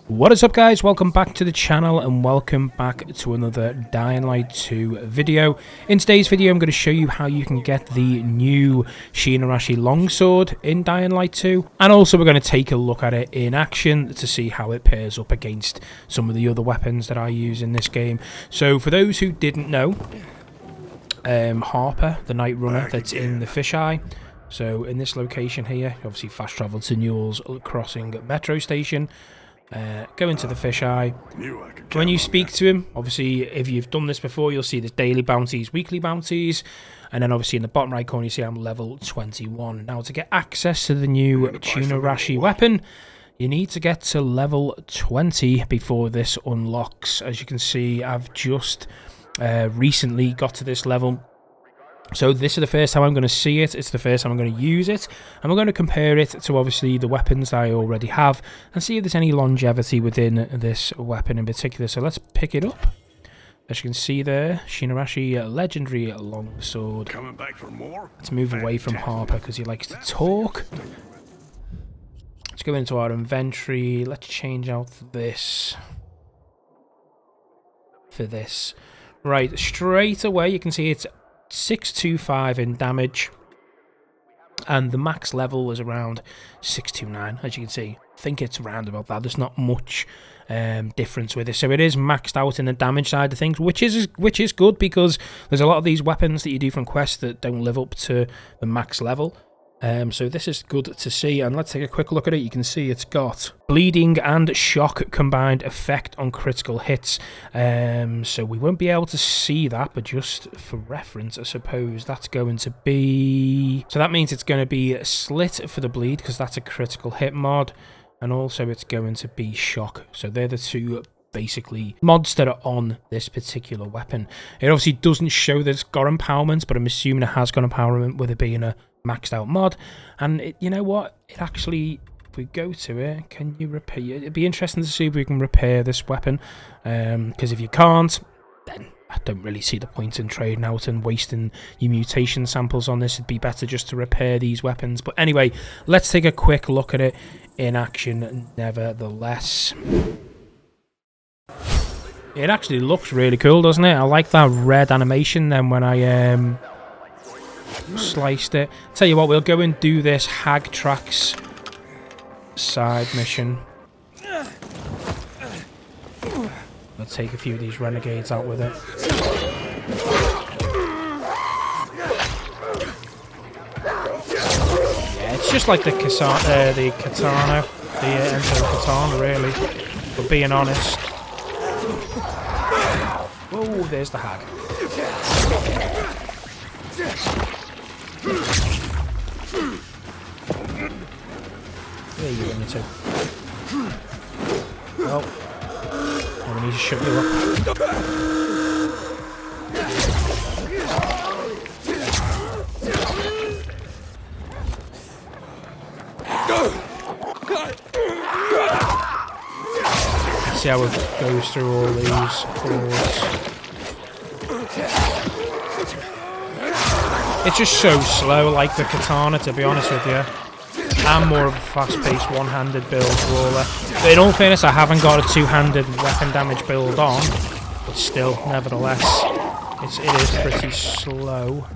What is up, guys? Welcome back to the channel and welcome back to another Dying Light 2 video. In today's video I'm going to show you how you can get the new Chinoarashi longsword in Dying Light 2, and also we're going to take a look at it in action to see how it pairs up against some of the other weapons that I use in this game. So for those who didn't know, Harper, the night runner that's in the fisheye, so in this location here, obviously fast travel to Newell's Crossing metro station. Go into the fisheye. When you speak to him, obviously if you've done this before, you'll see there's daily bounties, weekly bounties, and then obviously in the bottom right corner you see I'm level 21. Now to get access to the new Chinoarashi weapon, you need to get to level 20 before this unlocks. As you can see, I've just recently got to this level. So this is the first time I'm going to see it, it's the first time I'm going to use it, and we're going to compare it to obviously the weapons that I already have, and see if there's any longevity within this weapon in particular. So let's pick it up. As you can see there, Chinoarashi legendary longsword. Coming back for more? Let's move away from Harper because he likes to talk. Let's go into our inventory, let's change out this for this. Right, straight away you can see it's 625 in damage, and the max level is around 629. As you can see, I think it's around about that. There's not much difference with it, so it is maxed out in the damage side of things, which is good, because there's a lot of these weapons that you do from quests that don't live up to the max level. So this is good to see, and let's take a quick look at it. You can see it's got bleeding and shock combined effect on critical hits. So we won't be able to see that, but just for reference, I suppose that's going to be... So that means it's going to be slit for the bleed, because that's a critical hit mod, and also it's going to be shock. So they're the two basically mods that are on this particular weapon. It obviously doesn't show that it's got empowerment, but I'm assuming it has got empowerment with it being a maxed out mod. And it, you know what, it actually, if we go to it, can you repair it? It'd be interesting to see if we can repair this weapon, because if you can't, then I don't really see the point in trading out and wasting your mutation samples on this. It'd be better just to repair these weapons. But anyway, let's take a quick look at it in action nevertheless. It actually looks really cool, doesn't it? I like that red animation then when I sliced it. Tell you what, we'll go and do this Hag Tracks side mission. We'll take a few of these renegades out with it. Yeah, it's just like the katana, the Emperor Katana, really. But being honest. Oh, there's the hag. There you go, me too. Well, we need to shut you up. See how it goes through all these chords. It's just so slow, like the katana, to be honest with you. I'm more of a fast-paced one-handed build brawler. But in all fairness, I haven't got a two-handed weapon damage build on. But still, nevertheless, it is pretty slow.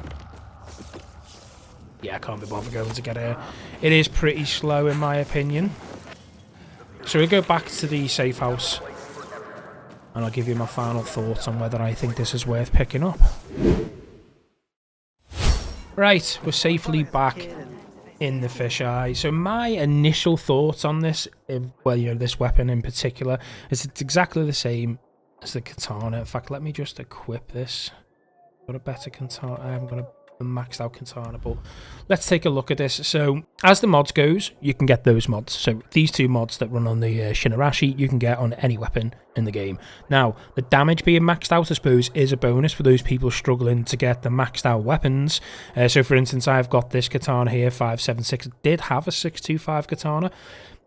Yeah, I can't be bothered going to get here. It is pretty slow, in my opinion. So we'll go back to the safe house, and I'll give you my final thoughts on whether I think this is worth picking up. Right, we're safely back in the fisheye. So my initial thoughts on this, well, you know, this weapon in particular, is it's exactly the same as the katana. In fact, let me just equip this. Got a better katana. I haven't got a maxed out katana, but let's take a look at this. So as the mods goes, you can get those mods. So these two mods that run on the Chinoarashi, you can get on any weapon in the game. Now, the damage being maxed out, I suppose, is a bonus for those people struggling to get the maxed out weapons. So for instance, I've got this katana here, 576. It did have a 625 katana,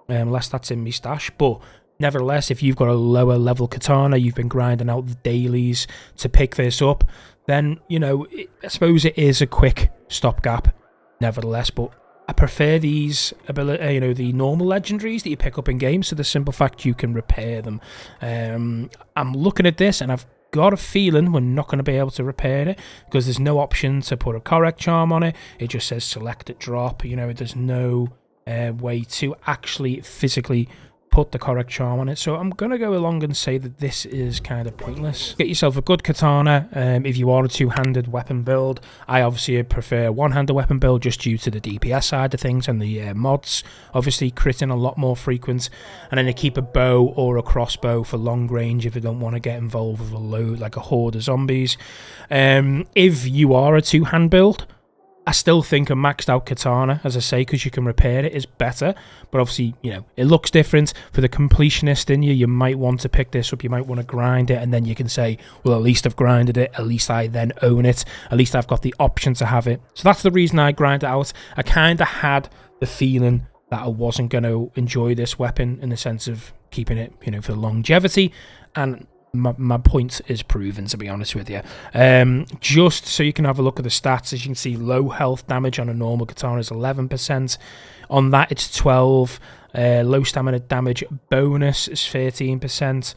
unless that's in my stash, but nevertheless, if you've got a lower level katana, you've been grinding out the dailies to pick this up, then, you know, I suppose it is a quick stopgap, nevertheless, but I prefer these ability, the normal legendaries that you pick up in games, so the simple fact you can repair them. I'm looking at this and I've got a feeling we're not going to be able to repair it because there's no option to put a correct charm on it. It just says select it, drop. There's no way to actually physically put the correct charm on it, so I'm gonna go along and say that this is kind of pointless. Get yourself a good katana if you are a two-handed weapon build. I obviously prefer a one-handed weapon build just due to the DPS side of things and the mods obviously critting a lot more frequent, and then you keep a bow or a crossbow for long range if you don't want to get involved with a load like a horde of zombies. If you are a two-hand build, I still think a maxed out katana, as I say, because you can repair it, is better. But obviously, it looks different. For the completionist in you, you might want to pick this up. You might want to grind it, and then you can say, well, at least I've grinded it. At least I then own it. At least I've got the option to have it. So that's the reason I grind it out. I kind of had the feeling that I wasn't going to enjoy this weapon in the sense of keeping it, for longevity. And my point is proven, to be honest with you. Just so you can have a look at the stats, as you can see, low health damage on a normal katana is 11%. On that, it's 12. Low stamina damage bonus is 13%.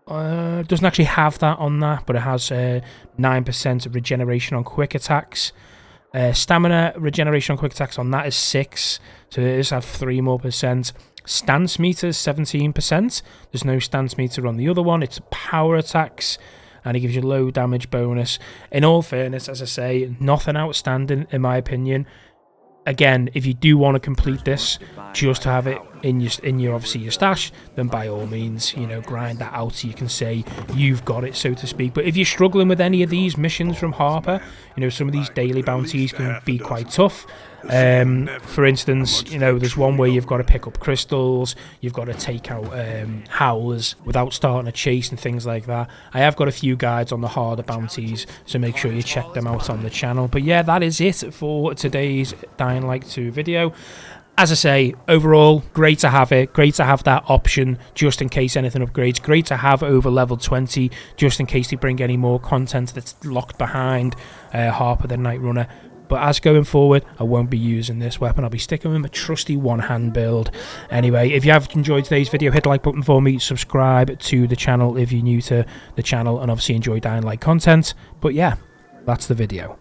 Doesn't actually have that on that, but it has 9% regeneration on quick attacks. Stamina regeneration on quick attacks on that is 6, so it does have 3 more percent. Stance meter is 17%. There's no stance meter on the other one. It's power attacks, and it gives you low damage bonus. In all fairness, as I say, nothing outstanding in my opinion. Again, if you do want to complete this just to have it in your obviously your stash, then by all means, grind that out so you can say you've got it, so to speak. But if you're struggling with any of these missions from Harper, some of these daily bounties can be quite tough. For instance, there's one where you've got to pick up crystals, you've got to take out howlers without starting a chase and things like that. I have got a few guides on the harder bounties, so make sure you check them out on the channel. But yeah, that is it for today's Dying Light 2 video. As I say, overall, great to have it. Great to have that option just in case anything upgrades. Great to have over level 20 just in case they bring any more content that's locked behind Harper the Night Runner. But as going forward, I won't be using this weapon. I'll be sticking with my trusty one-hand build. Anyway, if you have enjoyed today's video, hit the like button for me. Subscribe to the channel if you're new to the channel and obviously enjoy Dying Light content. But yeah, that's the video.